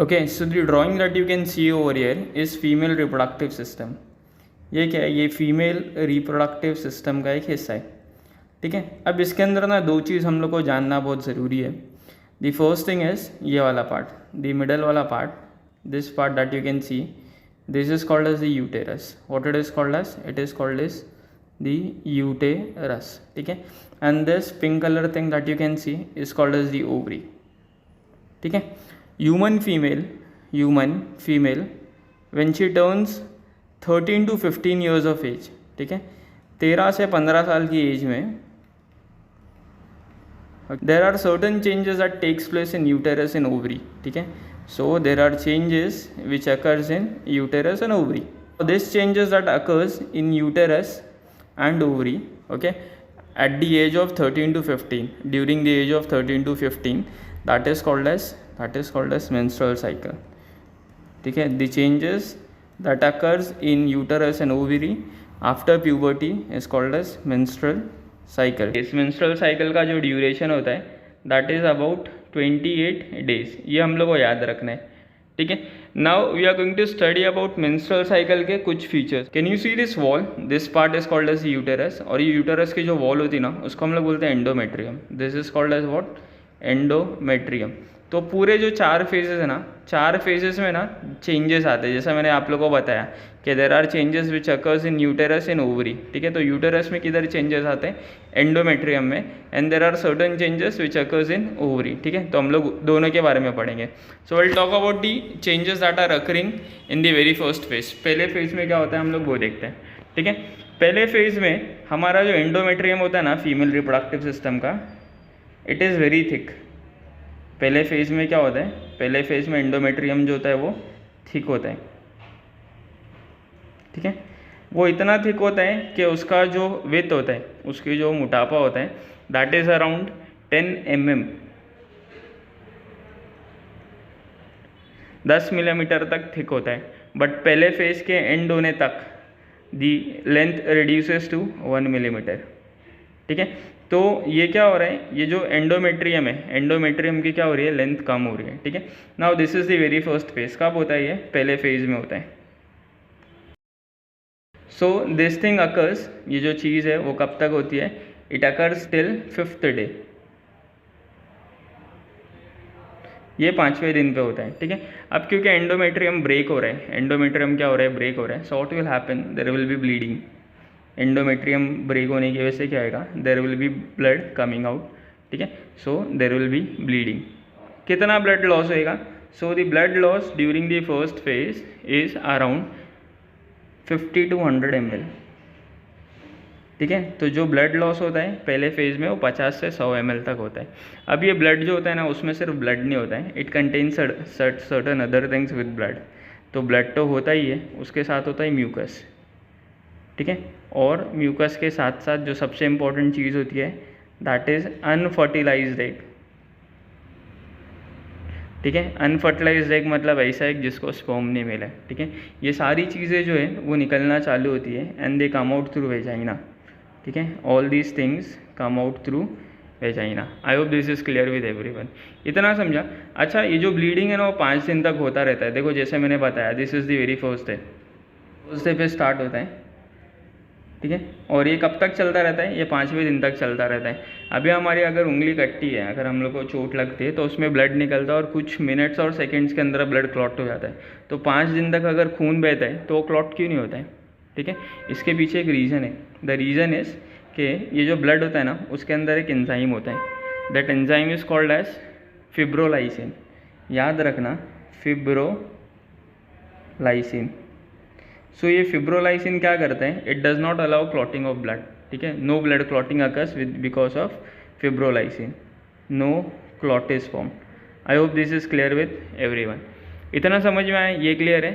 Okay, so the drawing that you can see over here is female reproductive system. ये क्या है, ये female reproductive system का एक हिस्सा है, ठीक है। अब इसके अंदर ना दो चीज़ हम लोग को जानना बहुत ज़रूरी है। द फर्स्ट थिंग इज़ ये वाला पार्ट, द मिडल वाला part, this part that you can see, this is called as the uterus. What it is called as? It is called as the uterus, ठीक है। And this pink colour thing that you can see is called as the ovary, ठीक है। Human female when she turns 13 to 15 years of age, ठीक है, 13 से 15 साल की age में there are certain changes that takes place in uterus and ovary, ठीक है। So there are changes which occurs in uterus and ovary. This changes that occurs in uterus and ovary, okay, at the age of 13 to 15, during the age of 13 to 15, that is called as menstrual cycle, ठीक है. The changes that occurs in uterus and ovary after puberty is called as menstrual cycle. इस menstrual cycle का जो duration होता है that is about 28 days. ये हम लोग को याद रखना है, ठीक है. Now we are going to study about menstrual cycle के कुछ features. Can you see this wall? This part is called as uterus, और ये यूटेरस की जो वॉल होती है ना उसको हम लोग बोलते हैं endometrium. This is called as what? Endometrium. तो पूरे जो 4 फेजेस है ना, 4 फेजेस में ना चेंजेस आते हैं, जैसा मैंने आप लोगों को बताया कि there are changes which occurs in uterus in ovary, ठीक है. तो यूटेरस में किधर चेंजेस आते हैं? एंडोमेट्रियम में. And there are certain changes which occurs in ovary, ठीक है. तो हम लोग दोनों के बारे में पढ़ेंगे. So will talk about the changes that are occurring in the very first phase. पहले फेज में क्या होता है हम लोग वो देखते हैं, ठीक है. पहले फेज में हमारा जो एंडोमेट्रियम होता है ना फीमेल रिप्रोडक्टिव सिस्टम का, इट इज़ वेरी थिक. पहले फेज में क्या होता है? पहले फेज में एंडोमेट्रियम जो होता है वो थिक होता है, ठीक है. वो इतना थिक होता है कि उसका जो विड्थ होता है, उसकी जो मोटापा होता है, that is around 10 mm, 10 millimetre तक थिक होता है. बट पहले फेज के एंड होने तक the length reduces to 1 millimetre, ठीक है. तो ये क्या हो रहा है? ये जो एंडोमेट्रियम है, एंडोमेट्रियम की क्या हो रही है? लेंथ कम हो रही है, ठीक है. Now this is the very first phase. कब होता है ये? पहले फेज में होता है. सो दिस थिंग अकर्स, ये जो चीज़ है वो कब तक होती है? It occurs till 5th day. ये 5वें दिन पे होता है, ठीक है. अब क्योंकि एंडोमेट्रियम ब्रेक हो रहा है, एंडोमेट्रियम क्या हो रहा है? ब्रेक हो रहा है. So what will happen? There will be bleeding. Endometrium break होने की वजह से क्या आएगा? There will be blood coming out, ठीक है. So there will be bleeding. कितना ब्लड लॉस होएगा? So the blood loss during the first phase is around 50 to 100 ml, ठीक है. तो जो ब्लड लॉस होता है पहले फेज में वो 50 से 100 ml तक होता है. अब ये ब्लड जो होता है ना उसमें सिर्फ ब्लड नहीं होता है, it contains certain other things with blood. तो ब्लड तो होता ही है, उसके साथ होता है म्यूकस, ठीक है. और म्यूकस के साथ साथ जो सबसे इम्पॉर्टेंट चीज़ होती है दैट इज़ अनफर्टिलाइज्ड एग, ठीक है. अनफर्टिलाइज्ड एग मतलब ऐसा एग जिसको स्पर्म नहीं मिला है, ठीक है. ये सारी चीज़ें जो है वो निकलना चालू होती है and they come out through vagina, ठीक है. All these things come out through vagina. I hope this is clear with everyone. इतना समझा? अच्छा, ये जो ब्लीडिंग है ना वो 5 दिन तक होता रहता है. देखो जैसे मैंने बताया, this is the very first day. First day पे स्टार्ट होता है, ठीक है. और ये कब तक चलता रहता है? ये 5वें दिन तक चलता रहता है. अभी हमारी अगर उंगली कटती है, अगर हम लोग को चोट लगती है तो उसमें ब्लड निकलता है और कुछ मिनट्स और सेकंड्स के अंदर ब्लड क्लॉट हो जाता है. तो 5 दिन तक अगर खून बहता है तो वो क्लॉट क्यों नहीं होता है? ठीक है. इसके पीछे एक रीज़न है. द रीज़न इज़ कि ये जो ब्लड होता है ना उसके अंदर एक एंजाइम होता है. That enzyme is called as fibrolysin. याद रखना, फिब्रोलाइसिन. सो ये फिब्रोलाइसिन क्या करते हैं? It does not allow clotting of blood, ठीक है. No blood clotting occurs with because of fibrolysin. No clot is form. I hope this is clear with everyone. इतना समझ में आया? ये क्लियर है.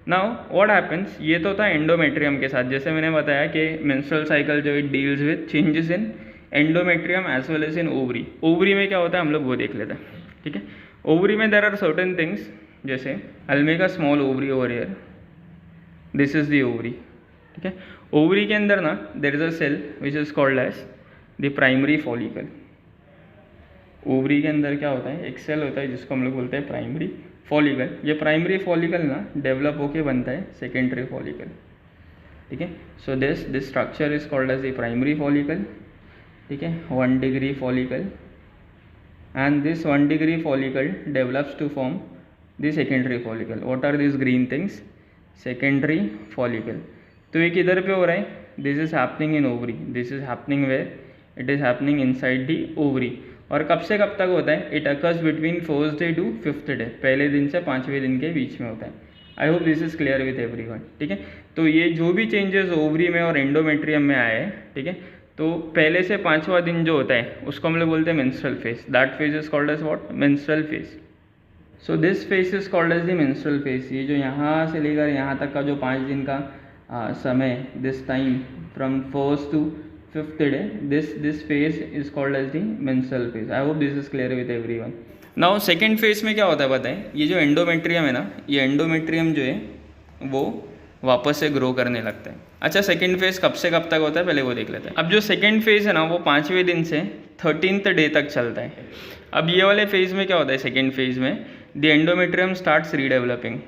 Now what happens? ये तो था एंडोमेट्रियम के साथ. जैसे मैंने बताया कि मेंस्ट्रुअल साइकिल जो it deals with changes in endometrium as well as in ovary. Ovary में क्या होता है हम लोग वो देख लेते हैं, ठीक है. ओवरी में देर आर सर्टन थिंग्स, जैसे I will make a small ovary over here. This is the ovary, ठीक है. ओवरी के अंदर ना there is a cell which is called as the primary follicle. Ovary के अंदर क्या होता है? एक सेल होता है जिसको हम लोग बोलते हैं प्राइमरी फॉलिकल, ये प्राइमरी फॉलिकल ना डेवलप होके बनता है सेकेंडरी फॉलिकल, ठीक है। So this structure is called as a primary follicle, ठीक है, 1 degree follicle, and this 1 degree follicle develops to form the secondary follicle. What are these green things? Secondary follicle. तो ये किधर पे हो रहा है? This is happening in ovary. This is happening where? It is happening inside the ovary. और कब से कब तक होता है? It occurs between 1st day to 5th day. पहले दिन से 5वें दिन के बीच में होता है. आई hope this is clear with everyone, ठीक है. तो ये जो भी चेंजेस ओवरी में और एंडोमेट्रियम में आए हैं, ठीक है, तो पहले से 5वां दिन जो होता है उसको हम लोग बोलते हैं menstrual phase. That phase is called as what? Menstrual phase. So this phase is called as the menstrual phase. ये जो यहाँ से लेकर यहाँ तक का जो 5 दिन का समय, this time from 1st to 5th day, this phase is called as the menstrual phase. I hope this is clear with everyone. Now second phase में क्या होता है पता है? ये जो एंडोमेट्रियम है ना, ये एंडोमेट्रियम जो है वो वापस से ग्रो करने लगता है. अच्छा, सेकेंड फेज कब से कब तक होता है पहले वो देख लेते हैं. अब जो सेकेंड फेज है ना वो 5वें दिन से 13th day तक चलता है. अब ये वाले फेज में क्या होता है? सेकेंड फेज में द एंडोमेट्रियम स्टार्ट्स रीडेवलपिंग,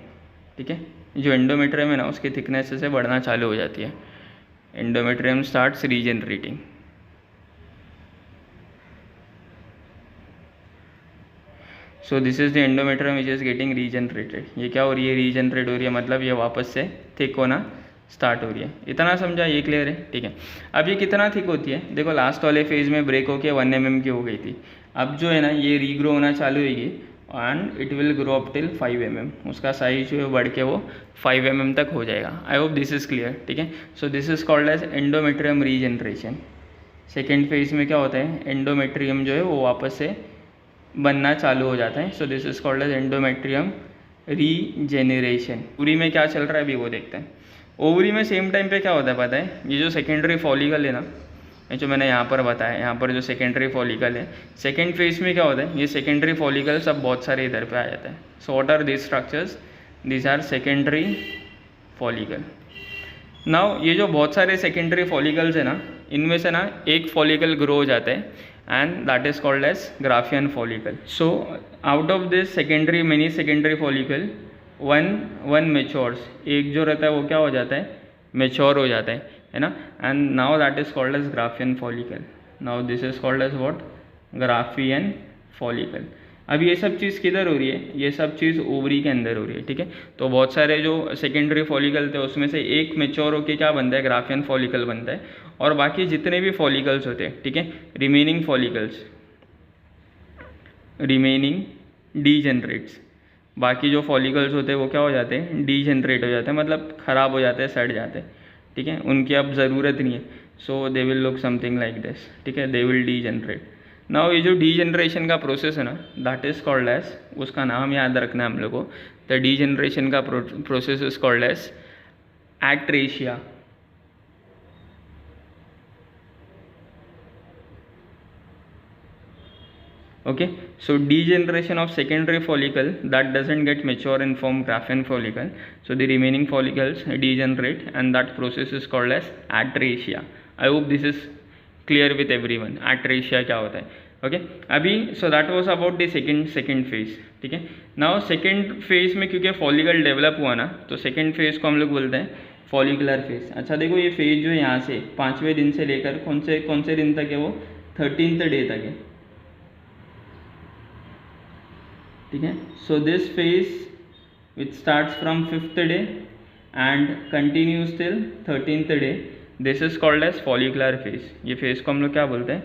ठीक है. जो एंडोमेट्रियम है ना उसकी थिकनेस से बढ़ना चालू हो जाती है. Endometrium starts regenerating. So this is the endometrium which is getting regenerated. ये क्या हो रही है? रीजनरेट हो रही है, मतलब ये वापस से थिक होना स्टार्ट हो रही है. इतना समझा? ये क्लियर है, ठीक है. अब ये कितना थिक होती है? देखो लास्ट वाले फेज में ब्रेक होके 1 mm की हो गई थी. अब जो है ना ये रीग्रो होना चालू होगी and it will grow up till 5 mm. उसका साइज जो है बढ़ के वो 5 mm तक हो जाएगा. I hope this is clear, ठीक है. So this is called as endometrium regeneration. Second phase में क्या होता है? एंडोमेट्रियम जो है वो वापस से बनना चालू हो जाता है. So this is called as endometrium regeneration. Ovary में क्या चल रहा है अभी वो देखते हैं. ओवरी में सेम टाइम पे क्या होता है पता है? ये जो सेकेंडरी फॉलिकल है ना, जो मैंने यहाँ पर बताया, यहाँ पर जो सेकेंडरी फॉलिकल है, सेकेंड फेज में क्या होता है? ये सेकेंडरी फॉलिकल सब बहुत सारे इधर पे आ जाता है. So what are this structures? This are secondary follicle. Now ये जो बहुत सारे सेकेंडरी फॉलिकल्स है ना, इनमें से ना एक फॉलिकल ग्रो हो जाता है and that is called as Graafian follicle. So out of this secondary many secondary follicle one matures. एक जो रहता है वो क्या हो जाता है? मेच्योर हो जाता है ना. And now that is called as Graafian follicle. Now this is called as what? Graafian follicle. अब ये सब चीज़ किधर हो रही है? ये सब चीज़ ओवरी के अंदर हो रही है, ठीक है. तो बहुत सारे जो सेकेंडरी फॉलिकल थे उसमें से एक मेच्योर होके क्या बनता है? ग्राफियन फॉलिकल बनता है. और बाकी जितने भी फॉलिकल्स होते हैं, ठीक है, रिमेनिंग फॉलिकल्स, रिमेनिंग डीजनरेट्स. बाकी जो फॉलिकल्स होते हैं वो क्या हो जाते हैं? डीजनरेट हो जाते हैं, मतलब ख़राब हो जाते हैं, सड़ जाते हैं, ठीक है. उनकी अब ज़रूरत नहीं है. So they will look something like this, ठीक है. They will degenerate. नाउ ये जो डीजनरेशन का प्रोसेस है ना, दैट इज़ कॉल्ड एज, उसका नाम याद रखना है हम लोग को. द डीजनरेशन का process is called as atresia. Okay, so degeneration of secondary follicle that doesn't get mature and form Graafian follicle. So the remaining follicles degenerate and that process is called as atresia. I hope this is clear with everyone. Atresia क्या होता है? Okay, अभी so that was about the second phase, ठीक है. Now second phase में क्योंकि follicle develop हुआ ना, तो second phase को हम लोग बोलते हैं follicular phase. अच्छा देखो ये phase जो है यहाँ से 5वें दिन से लेकर कौन से दिन तक है? वो 13th day तक है, ठीक है. So this phase which starts from 5th day and continues till 13th day, this is called as follicular phase. ये फेज को हम लोग क्या बोलते हैं?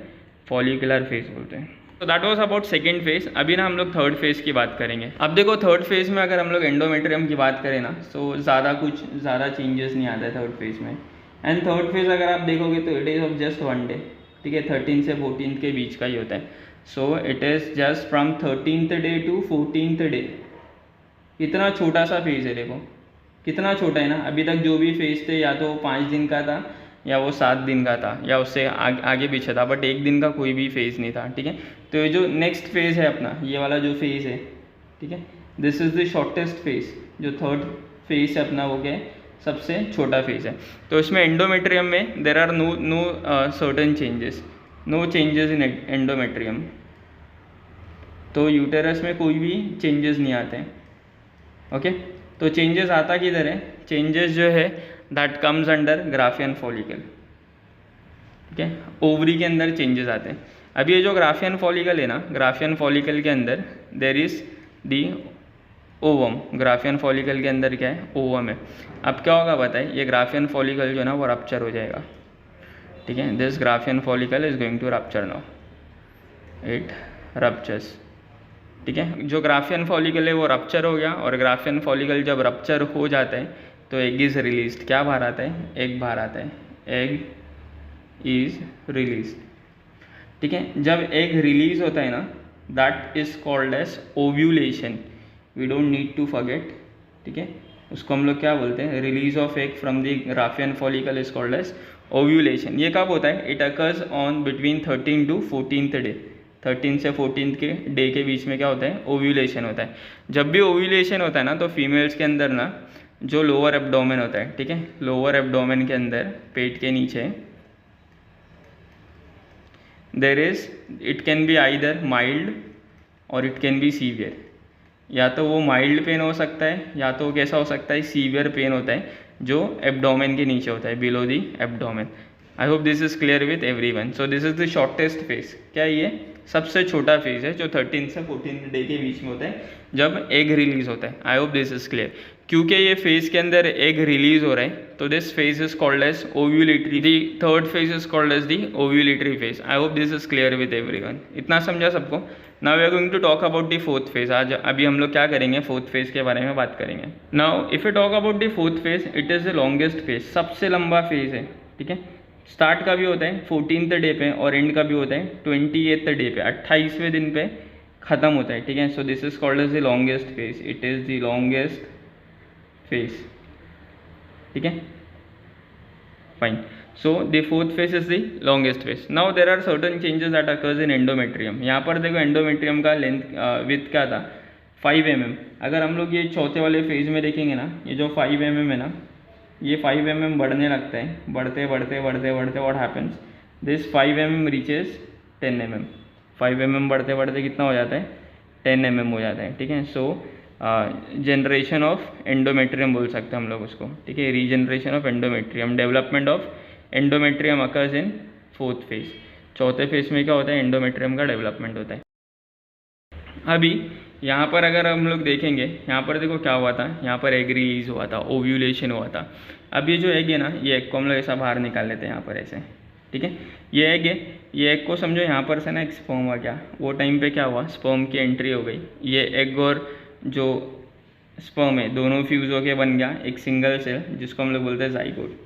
फॉलिकुलर फेज बोलते हैं. तो that was about second phase. अभी ना हम लोग थर्ड फेज की बात करेंगे. अब देखो थर्ड फेज में अगर हम लोग एंडोमेट्रियम की बात करें ना, तो ज़्यादा चेंजेस नहीं आता है थर्ड फेज में. एंड थर्ड फेज अगर आप देखोगे तो it is of just 1 day, ठीक है. 13 से 14 के बीच का ही होता है. So it is just from 13th day to 14th day. इतना छोटा सा फेज है, देखो कितना छोटा है ना. अभी तक जो भी फेज थे या तो 5 दिन का था या वो 7 दिन का था या उससे आगे पीछे था, बट 1 दिन का कोई भी फेज नहीं था, ठीक है. तो ये जो नेक्स्ट फेज है अपना, ये वाला जो फेज है, ठीक है, this is the shortest phase. जो थर्ड फेज है अपना वो क्या है? सबसे छोटा फेज है. तो इसमें एंडोमेट्रियम में there are no certain changes, no changes in endometrium. तो यूटेरस में कोई भी चेंजेस नहीं आते हैं, ओके, तो चेंजेस आता किधर है? चेंजेस जो है that comes under Graafian follicle, ठीक है, ओवरी के अंदर चेंजेस आते हैं। अब ये जो ग्राफियन फॉलिकल है ना, ग्राफियन फॉलिकल के अंदर there is the ovum, Graafian follicle के अंदर क्या है? ओवम है। अब क्या होगा बताए, ये ग्राफियन फॉलिकल जो है ना वो रप्चर हो जाएगा, ठीक है, this Graafian follicle is going to rupture now, it ruptures, ठीक है। जो ग्राफियन फॉलिकल है वो रप्चर हो गया, और ग्राफियन फॉलिकल जब रप्चर हो जाता है तो एग इज रिलीज्ड, क्या बाहर आता है? एग बाहर आता है, एग इज रिलीज, ठीक है। जब एग रिलीज होता है ना, that is called as ovulation, we don't need to forget, ठीक है, उसको हम लोग क्या बोलते हैं? Release of egg from the Graafian follicle is called as ovulation. ये कब होता है? It occurs on between 13 to 14th day, 13 से 14 के डे के बीच में क्या होता है? ओव्यूलेशन होता है। जब भी ओव्यूलेशन होता है ना, तो फीमेल्स के अंदर ना जो लोअर एब्डोमेन होता है, ठीक है, लोअर एब्डोमेन के अंदर, पेट के नीचे, there is, it can be either mild और इट कैन बी सीवियर, या तो वो माइल्ड पेन हो सकता है, या तो वो कैसा हो सकता है? सीवियर पेन होता है जो एब्डोमेन के नीचे होता है, below the abdomen. I hope this is clear with everyone. So this is the shortest phase, क्या ये सबसे छोटा फेज है जो 13 से 14 डे के बीच में होता है जब एग रिलीज होता है। आई होप दिस इज क्लियर। क्योंकि ये फेज के अंदर एग रिलीज हो रहा है तो this phase is called as ovulatory, the third phase is called as the ovulatory phase. I hope this is clear with everyone. इतना समझा सबको? Now we are going to talk about the fourth phase. आज अभी हम लोग क्या करेंगे? Fourth phase के बारे में बात करेंगे। Now if you talk about the fourth phase, it is the longest phase, सबसे लंबा फेज है, ठीक है। स्टार्ट का भी होता है 14th डे पे और एंड का भी होता है 28th डे पे, 28वें दिन पे ख़त्म होता है, ठीक है। So this is called as the longest phase, it is the longest phase, ठीक है, fine. So the fourth phase is the longest phase. Now there are certain changes that occurs in endometrium. यहाँ पर देखो endometrium का length with क्या था? 5 mm। अगर हम लोग ये चौथे वाले फेज में देखेंगे ना, ये जो 5 mm है ना, ये 5 mm बढ़ने लगता है, बढ़ते बढ़ते बढ़ते बढ़ते what happens, this 5 mm reaches 10 mm, 5 mm बढ़ते बढ़ते कितना हो जाता है? 10 mm हो जाता है, ठीक है। सो जनरेशन ऑफ एंडोमेट्रियम बोल सकते हैं हम लोग उसको, ठीक है, regeneration of endometrium, development of endometrium occurs in fourth phase. चौथे फेज में क्या होता है? एंडोमेट्रियम का डेवलपमेंट होता है। अभी यहाँ पर अगर हम लोग देखेंगे, यहाँ पर देखो क्या हुआ था, यहाँ पर एग रिलीज हुआ था, ओव्यूलेशन हुआ था। अब ये जो एग है ना, ये एग को हम लोग ऐसा बाहर निकाल लेते हैं यहाँ पर ऐसे, ठीक है। ये एग है, ये एग को समझो यहाँ पर से ना एक स्पर्म आ गया, वो टाइम पे क्या हुआ? स्पर्म की एंट्री हो गई। ये एग और जो स्पर्म है दोनों फ्यूज होके बन गया एक सिंगल सेल, जिसको हम लोग बोलते हैं जाइगोट।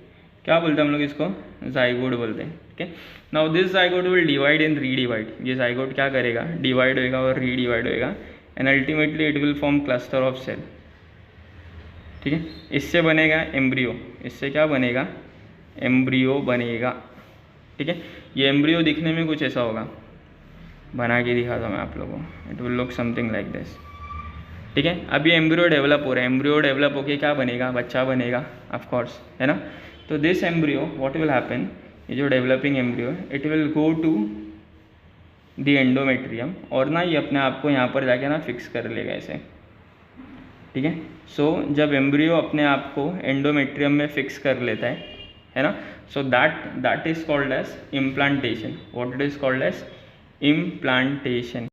क्या बोलते हैं हम लोग इसको? जाइगोट बोलते हैं, ठीक है। Now this zygote will divide in redivide. ये जाइगोट क्या करेगा? डिवाइड होएगा और रीडिवाइड होएगा, and ultimately it will form cluster of cell, ठीक है। इससे बनेगा एम्ब्रियो, इससे क्या बनेगा? एम्ब्रियो बनेगा, ठीक है। ये एम्ब्रियो दिखने में कुछ ऐसा होगा, बना के दिखा था मैं आप लोगों को, it will look something like this, ठीक है। अब ये एम्ब्रियो डेवलप हो रहा है, एम्ब्रियो डेवलप होके क्या बनेगा? बच्चा बनेगा, ऑफ कोर्स, है ना। तो this embryo what will happen, ये जो developing embryo it will go to the endometrium, और ना ये अपने आप को यहाँ पर जाके ना फिक्स कर लेगा ऐसे, ठीक है। सो जब एम्ब्रियो अपने आप को एंडोमेट्रियम में फिक्स कर लेता है ना, so that is called as implantation. What it is called as? Implantation.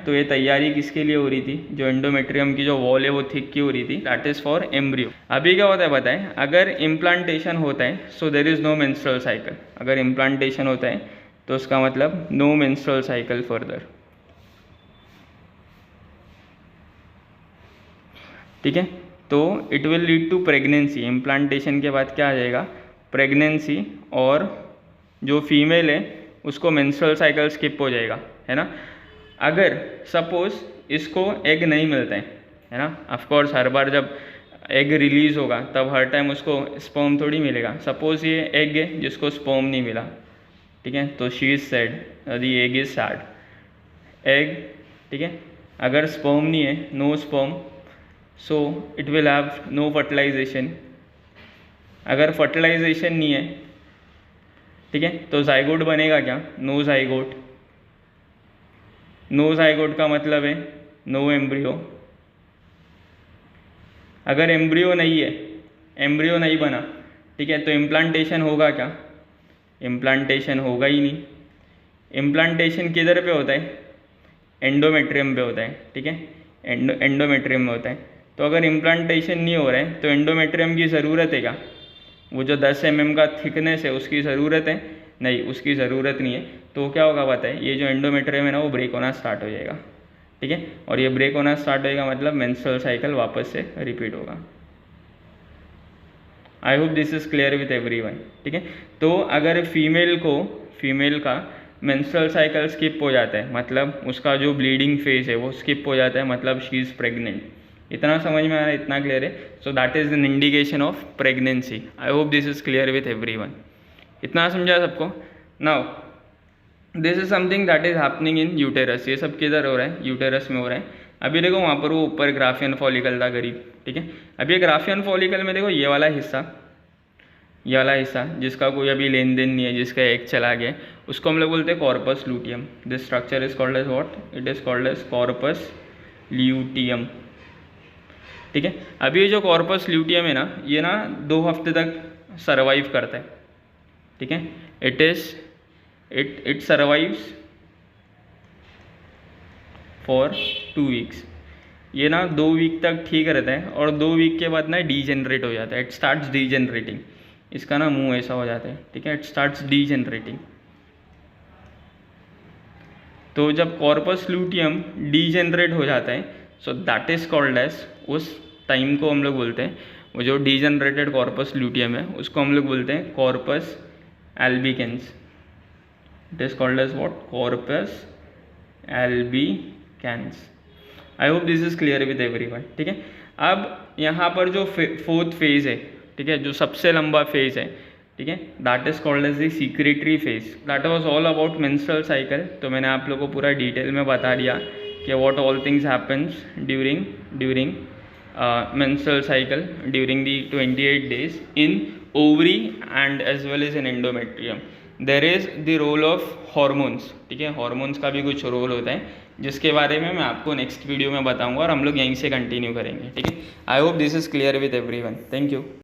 तो ये तैयारी किसके लिए हो रही थी? जो एंडोमेट्रियम की जो वॉल है वो थिक की हो रही थी, दैट इज फॉर एम्ब्रियो। अभी क्या होता है बताएं, अगर इम्प्लांटेशन होता है so there is no menstrual cycle. अगर इम्प्लांटेशन होता है तो उसका मतलब नो मेंस्ट्रुअल साइकिल फर्दर, ठीक है। तो it will lead to pregnancy. Implantation के बाद क्या आ जाएगा? प्रेगनेंसी, और जो फीमेल है उसको मेंस्ट्रुअल साइकिल स्किप हो जाएगा, है ना। अगर सपोज इसको एग नहीं मिलता है ना, ऑफ कोर्स हर बार जब एग रिलीज होगा तब हर टाइम उसको स्पर्म थोड़ी मिलेगा। सपोज ये एग है जिसको स्पर्म नहीं मिला, ठीक है, तो she is sad, the egg is sad egg, ठीक है। अगर स्पर्म नहीं है, no sperm, so it will have no fertilisation. अगर फर्टिलाइजेशन नहीं है, ठीक है, तो जाइगोट बनेगा क्या? No zygote. नो जाइगोट का मतलब है नो एम्ब्रियो, अगर एम्ब्रियो नहीं है, एम्ब्रियो नहीं बना, ठीक है, तो इम्प्लांटेशन होगा क्या? इम्प्लांटेशन होगा ही नहीं। इम्प्लांटेशन किधर पे होता है? एंडोमेट्रियम पे होता है, ठीक है, एंडोमेट्रियम में होता है। तो अगर इम्प्लांटेशन नहीं हो रहा है तो एंडोमेट्रियम की ज़रूरत है क्या? वो जो 10 mm का थिकनेस है उसकी ज़रूरत है? नहीं, उसकी ज़रूरत नहीं है। तो क्या होगा पता है, ये जो एंडोमेट्रियम है ना वो ब्रेक होना स्टार्ट हो जाएगा, ठीक है, और ये ब्रेक होना स्टार्ट होएगा मतलब मेंस्ट्रुअल साइकिल वापस से रिपीट होगा। आई hope this is clear with everyone, ठीक है। तो अगर फीमेल का मेंस्ट्रुअल साइकिल स्किप हो जाता है, मतलब उसका जो ब्लीडिंग फेज है वो स्किप हो जाता है, मतलब शी इज़ प्रेग्नेंट। इतना समझ में आ रहा है? इतना क्लियर है? So that is an indication of pregnancy. I hope this is clear with everyone. इतना समझा सबको? Now this is something that is happening in uterus. ये सब किधर हो रहा है? यूटेरस में हो रहा है। अभी देखो वहाँ पर वो ऊपर ग्राफियन फॉलिकल था करीब, ठीक है। अभी ये ग्राफियन फॉलिकल में देखो ये वाला हिस्सा जिसका कोई अभी लेन देन नहीं है, जिसका एग चला गया, उसको हम लोग बोलते हैं corpus luteum. This structure is called as what? It is called as corpus luteum, ठीक है। अभी ये जो कॉर्पस ल्यूटियम है ना, ये ना 2 हफ्ते तक सर्वाइव करता है, ठीक है। It survives for 2 weeks. ये ना 2 वीक तक ठीक रहता है और 2 वीक के बाद ना डीजेनरेट हो जाता है। It starts degenerating. इसका ना मुंह ऐसा हो जाता है, ठीक है। It starts degenerating. तो जब कॉर्पस लूटियम डीजेनरेट हो जाता है, so that is called as, उस टाइम को हम लोग बोलते हैं, वो जो डीजेनरेटेड कॉर्पस लूटियम है उसको हम लोग बोलते हैं corpus albicans. It is called as what? Corpus albicans. I hope this is clear with everyone, ठीक है। अब यहाँ पर जो 4th फेज है, ठीक है, जो सबसे लंबा फेज है, ठीक है, that is called as the secretory phase. That was all about menstrual cycle. तो मैंने आप लोगों को पूरा डिटेल में बता दिया कि what all things happens during menstrual cycle during the 28 days in ovary and as well as in endometrium. There is the role of hormones, ठीक है। हॉर्मोन्स का भी कुछ रोल होता है जिसके बारे में मैं आपको नेक्स्ट वीडियो में बताऊंगा और हम लोग यहीं से कंटिन्यू करेंगे, ठीक है। आई hope this is clear with everyone. Thank you.